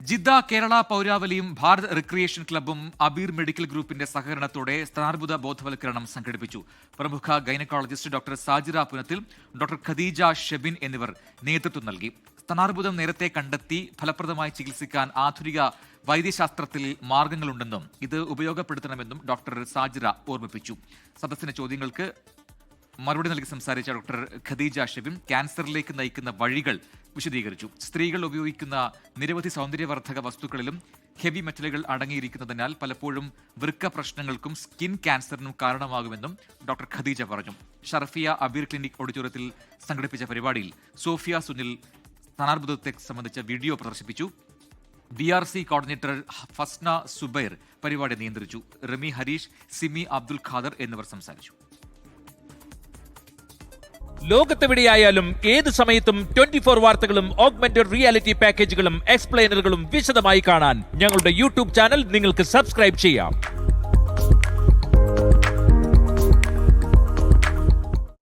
Jeddah Kerala പൗരാവലിയും Bharat recreation ക്ലബ്ബും Abeer medical ഗ്രൂപ്പിന്റെ സഹകരണത്തോടെ സ്ഥാനാർബുദ ബോധവൽക്കരണം സംഘടിപ്പിച്ചു. പ്രമുഖ gynaecologist doctor Sajira Punathil, doctor Khadeeja Shebin എന്നിവർ നേതൃത്വം നൽകി. സ്ഥാനാർബുദം നേരത്തെ കണ്ടെത്തി ഫലപ്രദമായി ചികിത്സിക്കാൻ ആധുനിക വൈദ്യശാസ്ത്രത്തിൽ മാർഗങ്ങളുണ്ടെന്നും ഇത് ഉപയോഗപ്പെടുത്തണമെന്നും ഡോക്ടർ സാജിറ ഓർമ്മിപ്പിച്ചു. സദസ്സിന്റെ ചോദ്യങ്ങൾക്ക് മറുപടി നൽകി സംസാരിച്ച ഡോക്ടർ ഖദീജ ഷെബിൻ ക്യാൻസറിലേക്ക് നയിക്കുന്ന വഴികൾ വിശദീകരിച്ചു. സ്ത്രീകൾ ഉപയോഗിക്കുന്ന നിരവധി സൗന്ദര്യവർദ്ധക വസ്തുക്കളിലും ഹെവി മെറ്റലുകൾ അടങ്ങിയിരിക്കുന്നതിനാൽ പലപ്പോഴും വൃക്ക പ്രശ്നങ്ങൾക്കും സ്കിൻ ക്യാൻസറിനും കാരണമാകുമെന്നും ഡോക്ടർ ഖദീജ പറഞ്ഞു. ഷർഫിയ അബീർ ക്ലിനിക് ഓഡിറ്റോറിയത്തിൽ സംഘടിപ്പിച്ച പരിപാടിയിൽ സോഫിയ സുനിൽ സ്ഥാനാർബുദത്തെ സംബന്ധിച്ച വീഡിയോ പ്രദർശിപ്പിച്ചു. BRC കോർഡിനേറ്റർ ഫസ്ന സുബൈർ പരിപാടി നിയന്ത്രിച്ചു. റമി ഹരീഷ്, സിമി അബ്ദുൽ ഖാദർ എന്നിവർ സംസാരിച്ചു. ലോകത്തെവിടെയായാലും ഏത് സമയത്തും 24 വാർത്തകളും ഓഗ്മെന്റഡ് റിയാലിറ്റി പാക്കേജുകളും എക്സ്പ്ലെയിനറുകളും വിശദമായി കാണാൻ ഞങ്ങളുടെ യൂട്യൂബ് ചാനൽ നിങ്ങൾക്ക് സബ്സ്ക്രൈബ് ചെയ്യാം.